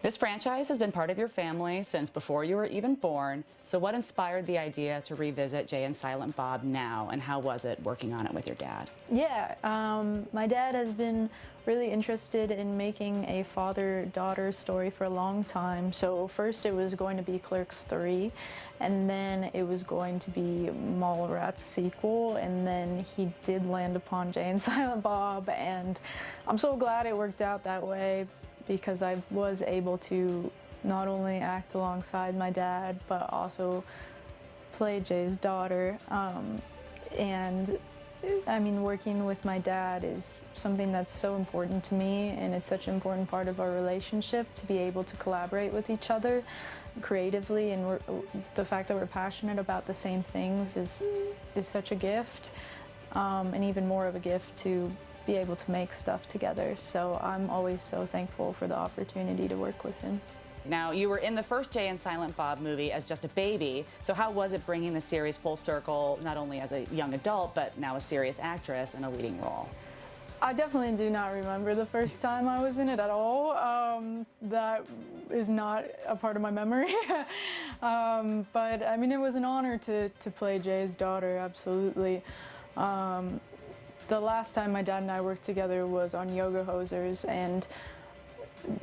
This franchise has been part of your family since before you were even born. So what inspired the idea to revisit Jay and Silent Bob now, and how was it working on it with your dad? Yeah, my dad has been really interested in making a father-daughter story for a long time. So first it was going to be Clerks 3, and then it was going to be Mallrats sequel, and then he did land upon Jay and Silent Bob, and I'm so glad it worked out that way, because I was able to not only act alongside my dad, but also play Jay's daughter. And I mean, working with my dad is something that's so important to me, and it's such an important part of our relationship, to be able to collaborate with each other creatively, and the fact that we're passionate about the same things is such a gift, and even more of a gift to be able to make stuff together. So I'm always so thankful for the opportunity to work with him. Now, you were in the first Jay and Silent Bob movie as just a baby, so how was it bringing the series full circle, not only as a young adult, but now a serious actress in a leading role? I definitely do not remember the first time I was in it at all. That is not a part of my memory. But I mean, it was an honor to play Jay's daughter, absolutely. The last time my dad and I worked together was on Yoga Hosers, and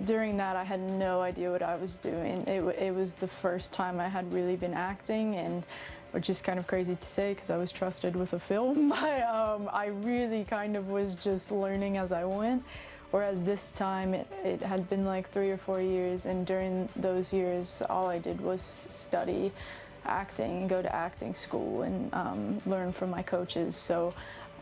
during that I had no idea what I was doing. It was the first time I had really been acting, and which is kind of crazy to say because I was trusted with a film, but I really kind of was just learning as I went. Whereas this time it had been like 3 or 4 years, and during those years all I did was study acting and go to acting school and learn from my coaches. So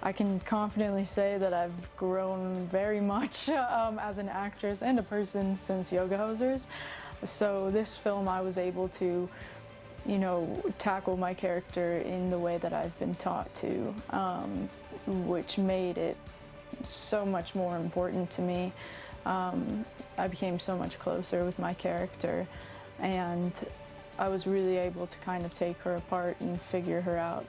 I can confidently say that I've grown very much as an actress and a person since Yoga Hosers. So this film I was able to, you know, tackle my character in the way that I've been taught to, which made it so much more important to me. I became so much closer with my character, and I was really able to kind of take her apart and figure her out,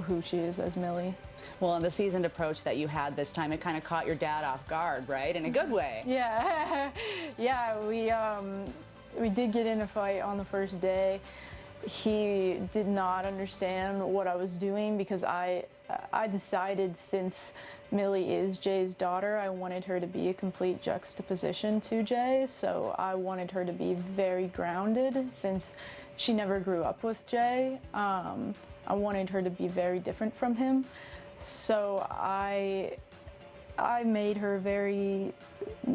who she is as Millie. Well, in the seasoned approach that you had this time, it kind of caught your dad off guard, right? In a good way. Yeah, yeah. We did get in a fight on the first day. He did not understand what I was doing, because I decided, since Millie is Jay's daughter, I wanted her to be a complete juxtaposition to Jay. So I wanted her to be very grounded, since she never grew up with Jay. I wanted her to be very different from him. So I made her very,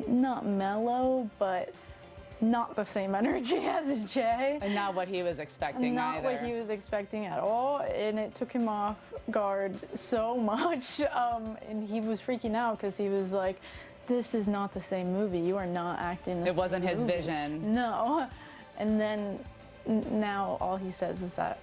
not mellow, but not the same energy as Jay. And not what he was expecting either. Not what he was expecting at all, and it took him off guard so much. And he was freaking out because he was like, this is not the same movie. You are not acting the same movie. It wasn't his vision. No. And then now all he says is that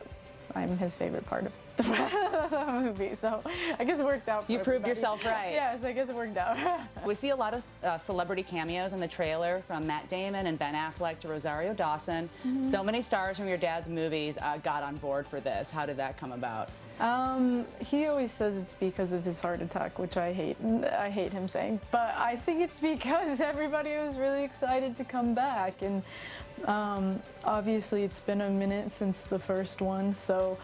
I'm his favorite part of the movie, so I guess it worked out for You proved yourself right. Yes, I guess it worked out. We see a lot of celebrity cameos in the trailer, from Matt Damon and Ben Affleck to Rosario Dawson. Mm-hmm. So many stars from your dad's movies got on board for this. How did that come about? He always says it's because of his heart attack, which I hate him saying, but I think it's because everybody was really excited to come back, and obviously it's been a minute since the first one, so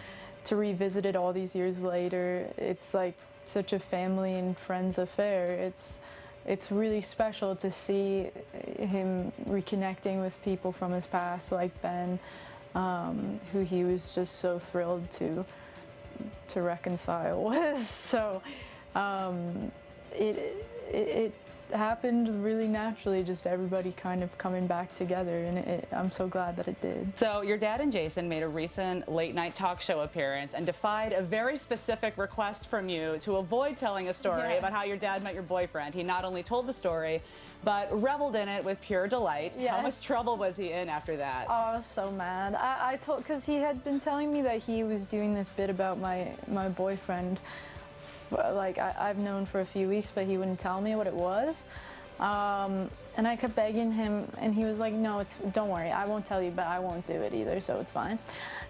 to revisit it all these years later, it's like such a family and friends affair. It's really special to see him reconnecting with people from his past, like Ben, who he was just so thrilled to reconcile with. So it happened really naturally, just everybody kind of coming back together, and I'm so glad that it did. So your dad and Jason made a recent late-night talk show appearance and defied a very specific request from you to avoid telling a story about how your dad met your boyfriend. He not only told the story, but reveled in it with pure delight. Yes. How much trouble was he in after that? Oh, I was so mad. I told, because he had been telling me that he was doing this bit about my boyfriend, like I've known for a few weeks, but he wouldn't tell me what it was. And I kept begging him, and he was like, no, don't worry, I won't tell you, but I won't do it either, so it's fine.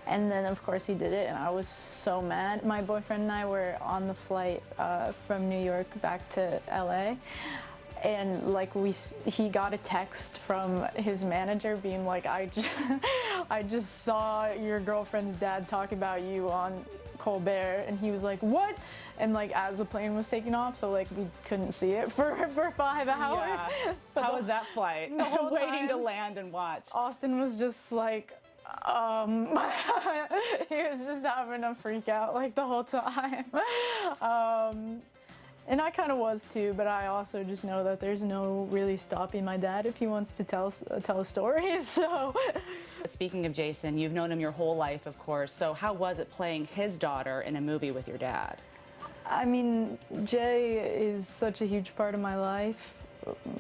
And then of course he did it, and I was so mad. My boyfriend and I were on the flight from New York back to LA, and like he got a text from his manager being like, I just saw your girlfriend's dad talk about you on Colbert, and he was like, what? And like as the plane was taking off, so like we couldn't see it for 5 hours. Yeah. But How was that flight? the whole Waiting to time, land and watch. Austin was just like, he was just having a freak out like the whole time. And I kind of was too, but I also just know that there's no really stopping my dad if he wants to tell a story. So, Speaking of Jason, you've known him your whole life, of course. So how was it playing his daughter in a movie with your dad? I mean, Jay is such a huge part of my life.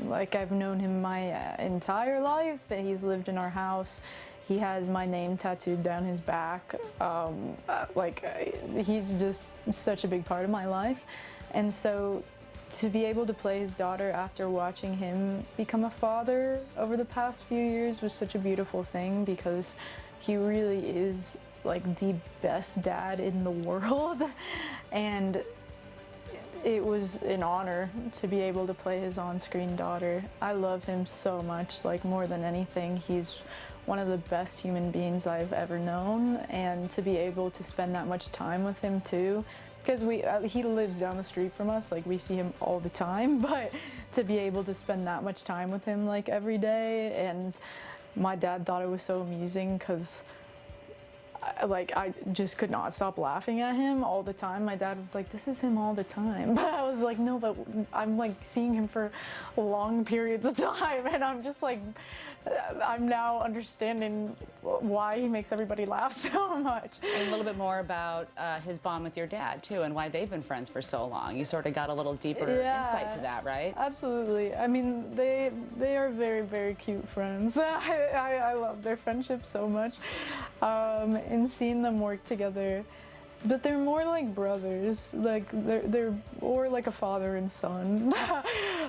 Like, I've known him my entire life. He's lived in our house. He has my name tattooed down his back. He's just such a big part of my life. And so to be able to play his daughter after watching him become a father over the past few years was such a beautiful thing, because he really is like the best dad in the world. And it was an honor to be able to play his on-screen daughter. I love him so much, like more than anything. He's one of the best human beings I've ever known, and to be able to spend that much time with him too, because he lives down the street from us, like we see him all the time, but to be able to spend that much time with him like every day. And my dad thought it was so amusing because I just could not stop laughing at him all the time. My dad was like, this is him all the time. But I was like, no, but I'm like seeing him for long periods of time, and I'm just like, I'm now understanding why he makes everybody laugh so much. And a little bit more about his bond with your dad, too, and why they've been friends for so long. You sort of got a little deeper insight to that, right? Absolutely. I mean, they are very, very cute friends. I love their friendship so much. And seeing them work together. But they're more like brothers, like they're or like a father and son.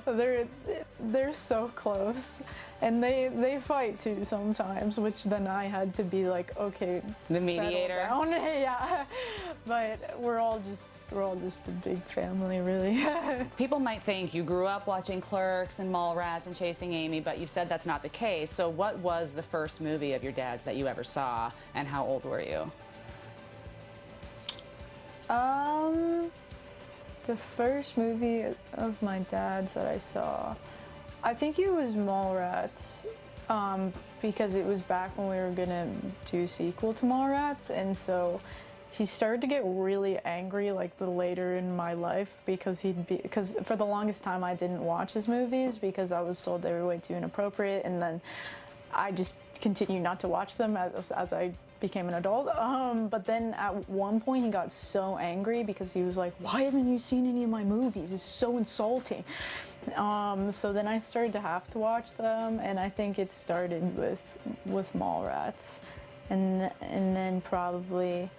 They're so close, and they fight too sometimes, which then I had to be like, okay, the mediator. Down. Yeah, but we're all just a big family, really. People might think you grew up watching Clerks and Mallrats and Chasing Amy, but you said that's not the case. So what was the first movie of your dad's that you ever saw, and how old were you? The first movie of my dad's that I saw, I think it was Mallrats, because it was back when we were gonna do a sequel to Mallrats, and so he started to get really angry like the later in my life, because for the longest time I didn't watch his movies because I was told they were way too inappropriate, and then I just continued not to watch them as I became an adult. But then at one point he got so angry because he was like, why haven't you seen any of my movies? It's so insulting. So then I started to have to watch them, and I think it started with Mallrats, and then probably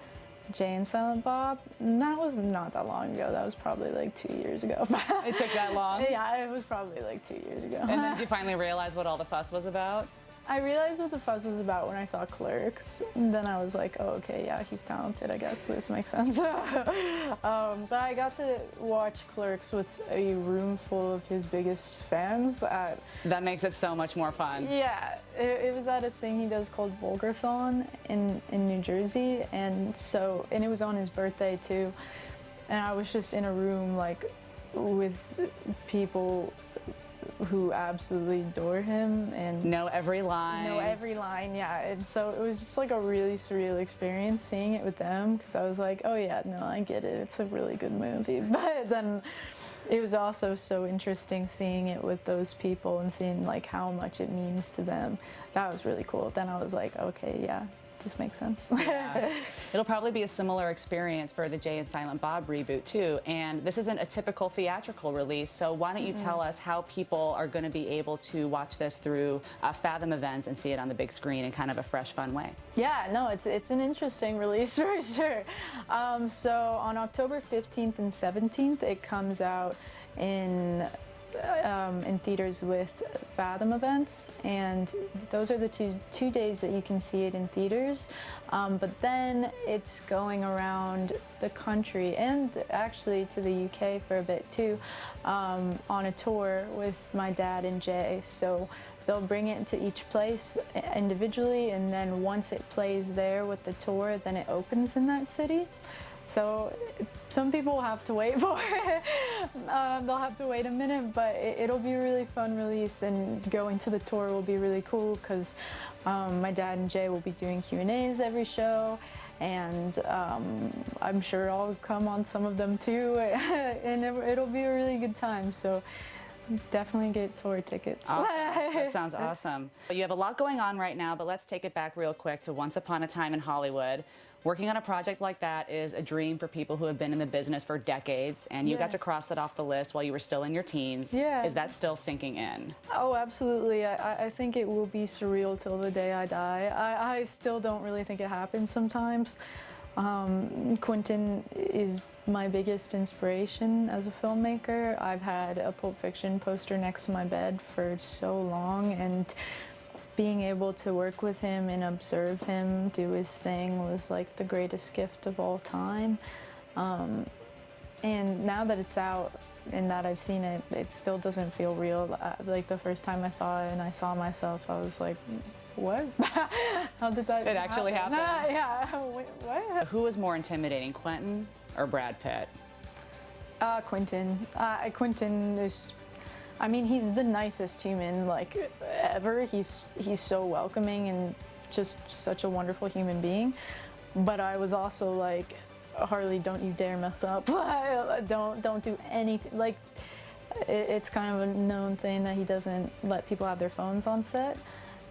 Jay and Silent Bob. And that was not that long ago. That was probably like 2 years ago. It took that long? Yeah, it was probably like 2 years ago. And then did you finally realize what all the fuss was about? I realized what the fuss was about when I saw Clerks. And then I was like, oh, okay, yeah, he's talented, I guess this makes sense. But I got to watch Clerks with a room full of his biggest fans. That makes it so much more fun. Yeah, it was at a thing he does called Vulgarthon in New Jersey, and it was on his birthday too. And I was just in a room like with people who absolutely adore him and know every line. Yeah. And so it was just like a really surreal experience seeing it with them, because I was like, oh yeah, no, I get it. It's a really good movie. But then it was also so interesting seeing it with those people and seeing like how much it means to them. That was really cool. Then I was like, okay, yeah, this makes sense. Yeah. It'll probably be a similar experience for the Jay and Silent Bob reboot too. And this isn't a typical theatrical release, so why don't you tell us how people are going to be able to watch this through Fathom events and see it on the big screen in kind of a fresh, fun way? Yeah, no, it's an interesting release for sure. So on October 15th and 17th, it comes out in in theaters with Fathom events, and those are the two days that you can see it in theaters. But then it's going around the country and actually to the UK for a bit too, on a tour with my dad and Jay. So they'll bring it to each place individually, and then once it plays there with the tour, then it opens in that city. So some people will have to wait for it. They'll have to wait a minute, but it'll be a really fun release, and going to the tour will be really cool because my dad and Jay will be doing Q&As every show, and I'm sure I'll come on some of them too, and it'll be a really good time. So definitely get tour tickets. Awesome. That sounds awesome. You have a lot going on right now, but let's take it back real quick to Once Upon a Time in Hollywood. Working on a project like that is a dream for people who have been in the business for decades, and you got to cross that off the list while you were still in your teens. Yeah. Is that still sinking in? Oh, absolutely. I think it will be surreal till the day I die. I still don't really think it happens sometimes. Quentin is my biggest inspiration as a filmmaker. I've had a Pulp Fiction poster next to my bed for so long, and being able to work with him and observe him do his thing was like the greatest gift of all time. And now that it's out and that I've seen it, it still doesn't feel real. Like the first time I saw it and I saw myself, I was like, what? How did that It actually happened? Yeah, wait, what? Who was more intimidating, Quentin or Brad Pitt? Quentin. Quentin is, I mean, he's the nicest human like ever. He's so welcoming and just such a wonderful human being. But I was also like, Harley, don't you dare mess up. Don't do anything. Like, it's kind of a known thing that he doesn't let people have their phones on set.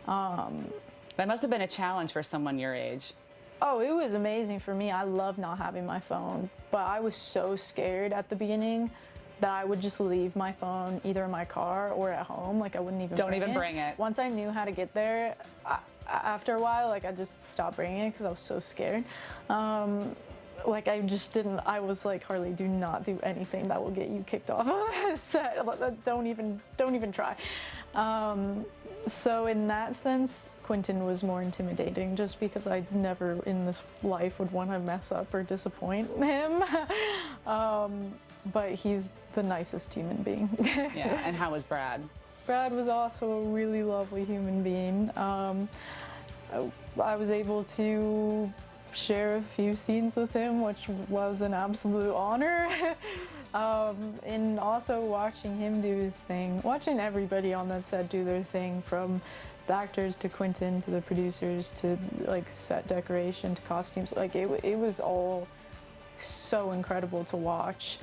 That must have been a challenge for someone your age. Oh, it was amazing for me. I love not having my phone, but I was so scared at the beginning that I would just leave my phone either in my car or at home. Like, I wouldn't even bring it. Once I knew how to get there, after a while, like, I just stopped bringing it because I was so scared. Like, I just didn't, I was like, Harley, do not do anything that will get you kicked off of the set. Don't even try. So in that sense, Quentin was more intimidating just because I never in this life would want to mess up or disappoint him. But he's the nicest human being. Yeah, and how was Brad? Brad was also a really lovely human being. I was able to share a few scenes with him, which was an absolute honor. And also watching him do his thing, watching everybody on that set do their thing, from the actors to Quentin to the producers to like set decoration to costumes. Like it was all so incredible to watch.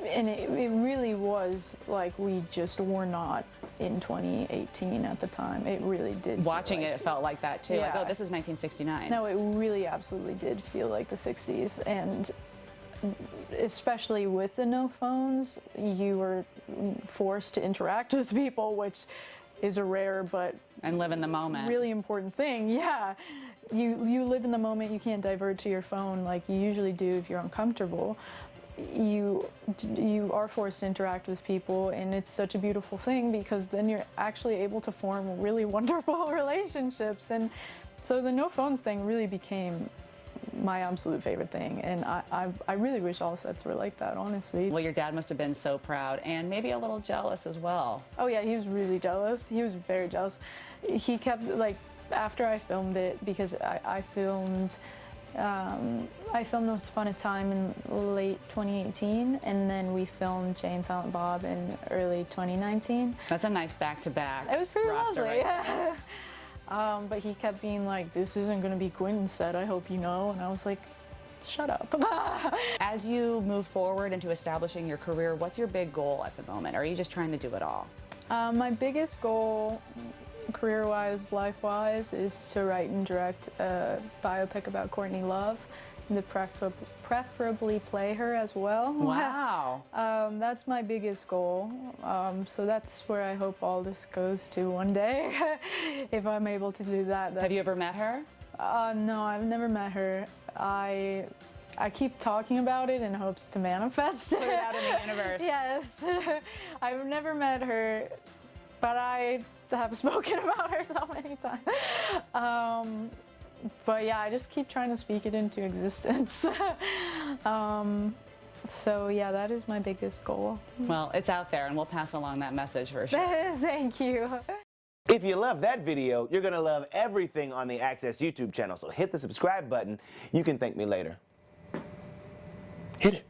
And it really was like we just were not in 2018 at the time. It really did. Watching it felt like that too. Yeah. Like, oh, this is 1969. No, it really absolutely did feel like the 60s. And especially with the no phones, you were forced to interact with people, which is a rare but and live in the moment. Really important thing. Yeah, you live in the moment. You can't divert to your phone like you usually do if you're uncomfortable. You are forced to interact with people, and it's such a beautiful thing because then you're actually able to form really wonderful relationships. And so the no phones thing really became my absolute favorite thing, and I really wish all sets were like that, honestly. Well, your dad must have been so proud and maybe a little jealous as well. Oh yeah, he was really jealous. He was very jealous. He kept, like, after I filmed it, because I filmed Once Upon a Time in late 2018, and then we filmed Jay and Silent Bob in early 2019. That's a nice back-to-back It was pretty roster, lovely. right? But he kept being like, this isn't going to be Quentin's set, I hope you know. And I was like, shut up. As you move forward into establishing your career, what's your big goal at the moment? Or are you just trying to do it all? My biggest goal, career-wise, life-wise, is to write and direct a biopic about Courtney Love, and to preferably play her as well. Wow. That's my biggest goal. So that's where I hope all this goes to one day, if I'm able to do that. Have you ever met her? No, I've never met her. I keep talking about it in hopes to manifest Put it out in the universe. Yes. I've never met her, but I have spoken about her so many times. But yeah, I just keep trying to speak it into existence. So yeah, that is my biggest goal. Well, it's out there, and we'll pass along that message for sure. Thank you. If you love that video, you're going to love everything on the Access YouTube channel. So hit the subscribe button. You can thank me later. Hit it.